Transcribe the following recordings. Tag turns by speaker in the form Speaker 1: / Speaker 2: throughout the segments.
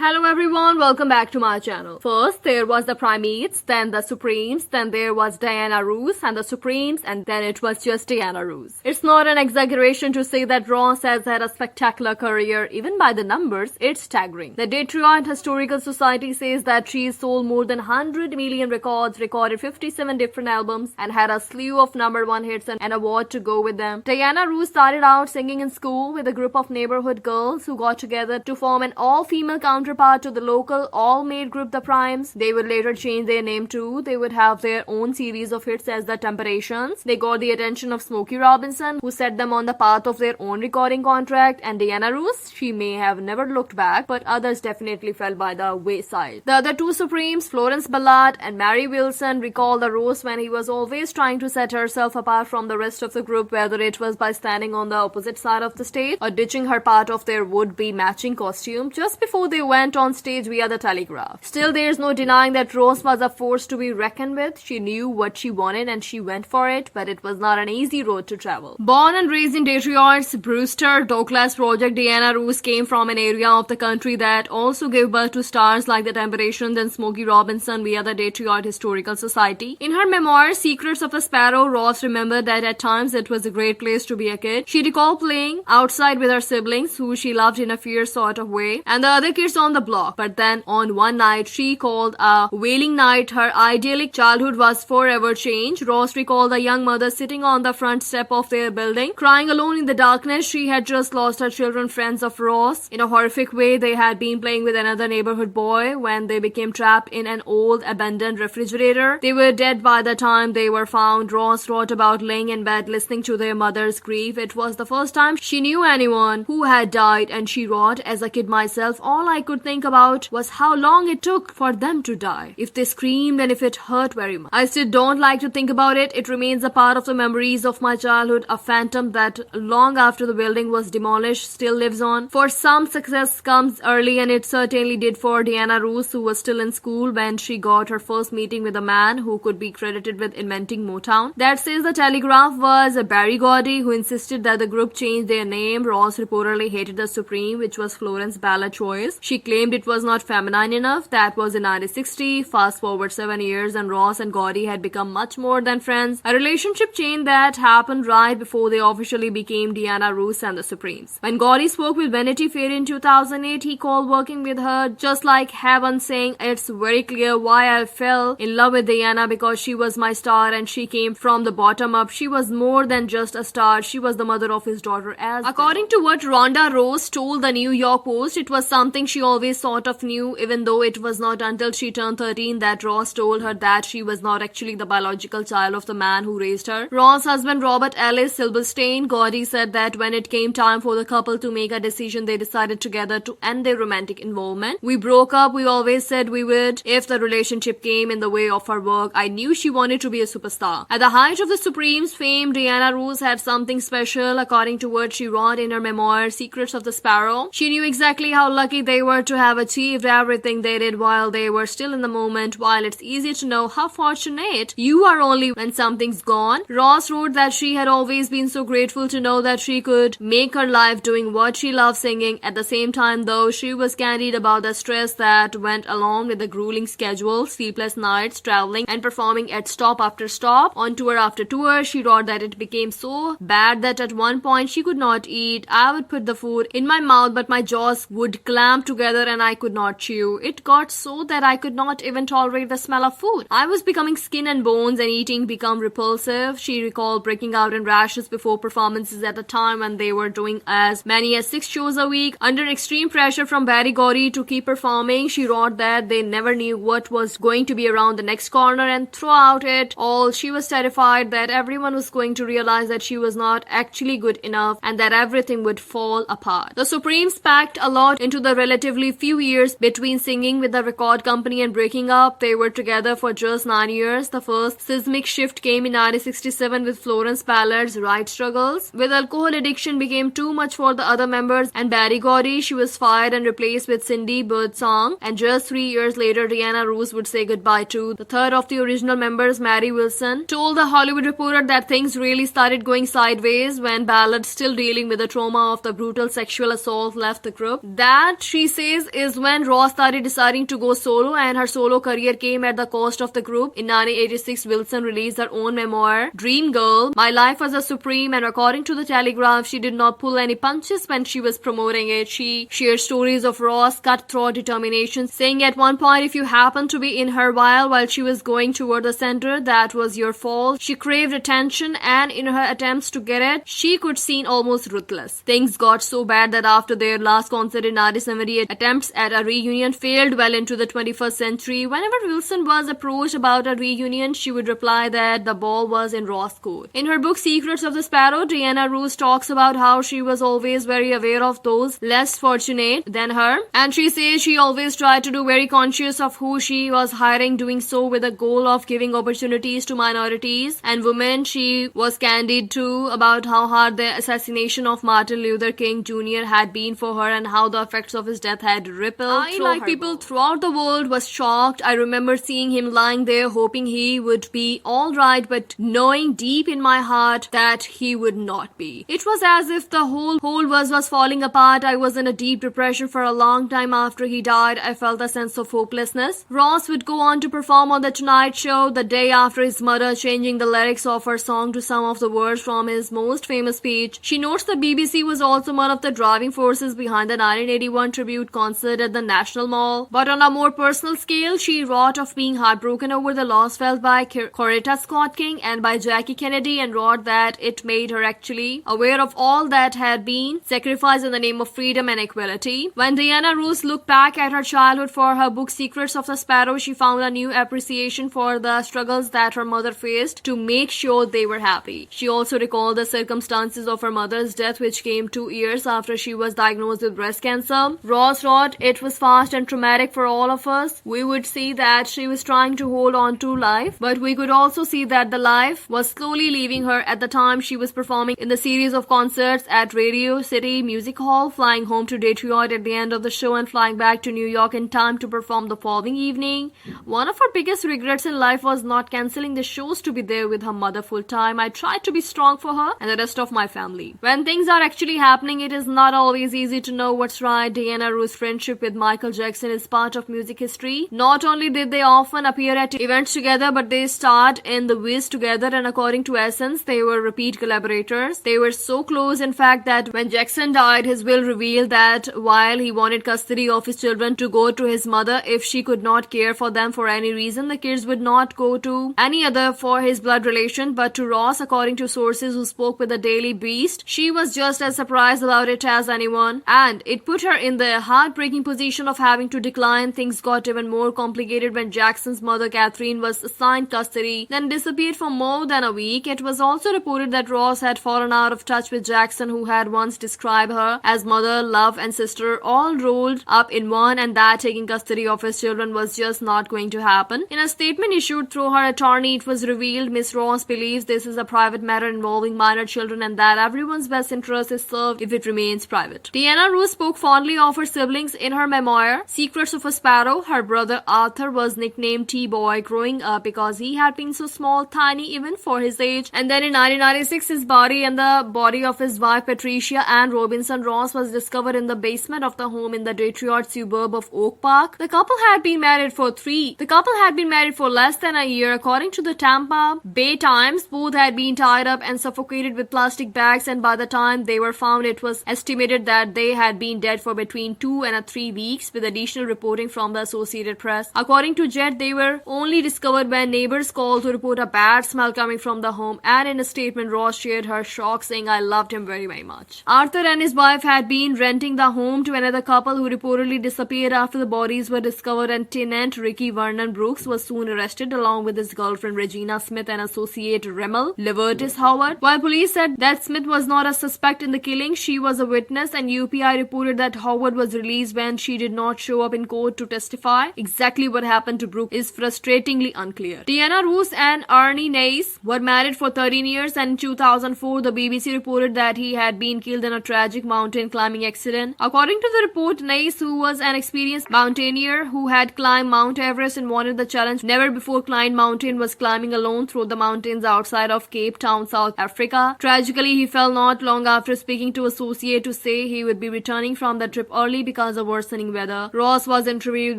Speaker 1: Hello everyone, welcome back to my channel. First, there was the Primettes, then the Supremes, then there was Diana Ross and the Supremes, and then it was just Diana Ross. It's not an exaggeration to say that Ross has had a spectacular career. Even by the numbers, it's staggering. The Detroit Historical Society says that she sold more than 100 million records, recorded 57 different albums, and had a slew of #1 hits and an award to go with them. Diana Ross started out singing in school with a group of neighborhood girls who got together to form an all-female counterpart to the local all-male group the Primes. They would later change their name too. They would have their own series of hits as the Temptations. They got the attention of Smokey Robinson, who set them on the path of their own recording contract, and Diana Ross, she may have never looked back, but others definitely fell by the wayside. The other two Supremes, Florence Ballard and Mary Wilson, recall the Ross when he was always trying to set herself apart from the rest of the group, whether it was by standing on the opposite side of the stage or ditching her part of their would-be matching costume just before they went on stage via the telegraph. Still, there's no denying that Ross was a force to be reckoned with. She knew what she wanted and she went for it, but it was not an easy road to travel. Born and raised in Detroit's Brewster Douglas Project, Diana Ross came from an area of the country that also gave birth to stars like the Temptations and Smokey Robinson via the Detroit Historical Society. In her memoir, Secrets of a Sparrow, Ross remembered that at times it was a great place to be a kid. She recalled playing outside with her siblings, who she loved in a fierce sort of way, and the other kids on the block. But then on one night she called a wailing night, her idyllic childhood was forever changed. Ross recalled a young mother sitting on the front step of their building, crying alone in the darkness. She had just lost her children, friends of Ross. In a horrific way, they had been playing with another neighborhood boy when they became trapped in an old abandoned refrigerator. They were dead by the time they were found. Ross wrote about laying in bed listening to their mother's grief. It was the first time she knew anyone who had died, and she wrote, as a kid myself, all I could think about was how long it took for them to die. If they screamed and if it hurt very much. I still don't like to think about it. It remains a part of the memories of my childhood, a phantom that long after the building was demolished still lives on. For some, success comes early, and it certainly did for Diana Ross, who was still in school when she got her first meeting with a man who could be credited with inventing Motown. That says the Telegraph was Barry Gordy, who insisted that the group change their name. Ross reportedly hated the Supreme, which was Florence Ballard's choice. She claimed it was not feminine enough. That was in 1960. Fast forward 7 years and Ross and Gordy had become much more than friends. A relationship chain that happened right before they officially became Diana Ross and the Supremes. When Gordy spoke with Vanity Fair in 2008, he called working with her just like heaven, saying, "It's very clear why I fell in love with Diana, because she was my star and she came from the bottom up. She was more than just a star. She was the mother of his daughter as well." According to what Rhonda Rose told the New York Post, it was something she always sort of knew, even though it was not until she turned 13 that Ross told her that she was not actually the biological child of the man who raised her. Ross' husband Robert Ellis Silberstein, Gordy, said that when it came time for the couple to make a decision, they decided together to end their romantic involvement. "We broke up. We always said we would. If the relationship came in the way of her work, I knew she wanted to be a superstar." At the height of the Supremes' fame, Diana Ross had something special, according to what she wrote in her memoir, Secrets of the Sparrow. She knew exactly how lucky they were to have achieved everything they did while they were still in the moment. While it's easy to know how fortunate you are only when something's gone, Ross wrote that she had always been so grateful to know that she could make her life doing what she loved, singing. At the same time, though, she was candid about the stress that went along with the grueling schedule, sleepless nights, traveling and performing at stop after stop, on tour after tour. She wrote that it became so bad that at one point she could not eat. "I would put the food in my mouth, but my jaws would clamp together and I could not chew. It got so that I could not even tolerate the smell of food. I was becoming skin and bones and eating became repulsive." She recalled breaking out in rashes before performances at a time when they were doing as many as 6 shows a week. Under extreme pressure from Barry Gordy to keep performing, she wrote that they never knew what was going to be around the next corner, and throughout it all, she was terrified that everyone was going to realize that she was not actually good enough and that everything would fall apart. The Supremes packed a lot into the relatively few years between singing with the record company and breaking up. They were together for just 9 years. The first seismic shift came in 1967 with Florence Ballard's right struggles. With alcohol addiction became too much for the other members and Barry Gordy, she was fired and replaced with Cindy Birdsong. And just 3 years later, Diana Ross would say goodbye to the third of the original members, Mary Wilson, told the Hollywood Reporter that things really started going sideways when Ballard, still dealing with the trauma of the brutal sexual assault, left the group. That, she said, phase is when Ross started deciding to go solo, and her solo career came at the cost of the group. In 1986, Wilson released her own memoir, Dream Girl, My Life as a Supreme, and according to the Telegraph, she did not pull any punches when she was promoting it. She shared stories of Ross' cutthroat determination, saying at one point, if you happened to be in her while she was going toward the center, that was your fault. She craved attention, and in her attempts to get it, she could seem almost ruthless. Things got so bad that after their last concert in 1978, attempts at a reunion failed well into the 21st century. Whenever Wilson was approached about a reunion, she would reply that the ball was in Ross' court. In her book Secrets of the Sparrow, Diana Ross talks about how she was always very aware of those less fortunate than her, and she says she always tried to do very conscious of who she was hiring, doing so with the goal of giving opportunities to minorities and women. She was candid too about how hard the assassination of Martin Luther King Jr. had been for her and how the effects of his death had rippled through like people throughout the world was shocked. I remember seeing him lying there hoping he would be all right, but knowing deep in my heart that he would not be. It was as if the whole world was falling apart. I was in a deep depression for a long time after he died. I felt a sense of hopelessness. Ross would go on to perform on The Tonight Show the day after his murder, changing the lyrics of her song to some of the words from his most famous speech. She notes the BBC was also one of the driving forces behind the 1981 tribute concert at the National Mall. But on a more personal scale, she wrote of being heartbroken over the loss felt by Coretta Scott King and by Jackie Kennedy, and wrote that it made her actually aware of all that had been sacrificed in the name of freedom and equality. When Diana Ross looked back at her childhood for her book Secrets of the Sparrow, she found a new appreciation for the struggles that her mother faced to make sure they were happy. She also recalled the circumstances of her mother's death, which came 2 years after she was diagnosed with breast cancer. Ross wrote, it was fast and traumatic for all of us. We would see that she was trying to hold on to life, but we could also see that the life was slowly leaving her. At the time, she was performing in the series of concerts at Radio City Music Hall, flying home to Detroit at the end of the show and flying back to New York in time to perform the following evening. One of her biggest regrets in life was not cancelling the shows to be there with her mother full time. I tried to be strong for her and the rest of my family. When things are actually happening, it is not always easy to know what's right. Diana Ross' friendship with Michael Jackson is part of music history. Not only did they often appear at events together, but they starred in The Wiz together, and according to Essence, they were repeat collaborators. They were so close, in fact, that when Jackson died, his will revealed that while he wanted custody of his children to go to his mother, if she could not care for them for any reason, the kids would not go to any other for his blood relation, but to Ross. According to sources who spoke with the Daily Beast, she was just as surprised about it as anyone, and it put her in the heartbreaking position of having to decline. Things got even more complicated when Jackson's mother, Catherine, was assigned custody, then disappeared for more than a week. It was also reported that Ross had fallen out of touch with Jackson, who had once described her as mother, love, and sister all rolled up in one, and that taking custody of his children was just not going to happen. In a statement issued through her attorney, it was revealed Miss Ross believes this is a private matter involving minor children and that everyone's best interest is served if it remains private. Diana Ross spoke fondly of her siblings in her memoir, Secrets of a Sparrow. Her brother Arthur was nicknamed T-Boy growing up because he had been so small, tiny even for his age. And then in 1996, his body and the body of his wife Patricia Ann Robinson Ross was discovered in the basement of the home in the Detroit suburb of Oak Park. The couple had been married for less than a year. According to the Tampa Bay Times, both had been tied up and suffocated with plastic bags, and by the time they were found, it was estimated that they had been dead for between 2 and 3 weeks, with additional reporting from the Associated Press. According to Jet, they were only discovered when neighbors called to report a bad smell coming from the home, and in a statement, Ross shared her shock, saying, I loved him very, very much. Arthur and his wife had been renting the home to another couple who reportedly disappeared after the bodies were discovered, and tenant Ricky Vernon Brooks was soon arrested along with his girlfriend Regina Smith and associate Rimmel Levertis Howard. While police said that Smith was not a suspect in the killing, she was a witness, and UPI reported that Howard was released when she did not show up in court to testify. Exactly what happened to Brooks is frustratingly unclear. Diana Ross and Ernie Nace were married for 13 years, and in 2004, the BBC reported that he had been killed in a tragic mountain climbing accident. According to the report, Nace, who was an experienced mountaineer who had climbed Mount Everest and wanted the challenge never before climbed mountain, was climbing alone through the mountains outside of Cape Town, South Africa. Tragically, he fell not long after speaking to Associate to say he would be returning from the trip early because because of worsening weather. Ross was interviewed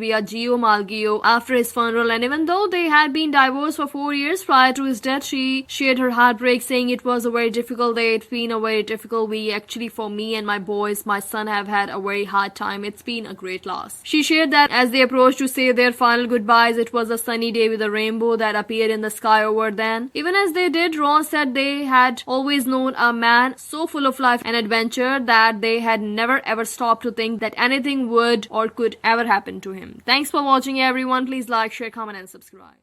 Speaker 1: via Gio Malgio after his funeral, and even though they had been divorced for 4 years prior to his death, she shared her heartbreak, saying it was a very difficult day. It's been a very difficult week. Actually, for me and my boys, my son have had a very hard time. It's been a great loss. She shared that as they approached to say their final goodbyes, it was a sunny day with a rainbow that appeared in the sky over them. Even as they did, Ross said they had always known a man so full of life and adventure that they had never ever stopped to think that anything would or could ever happen to him. Thanks for watching, everyone. Please like, share, comment, and subscribe.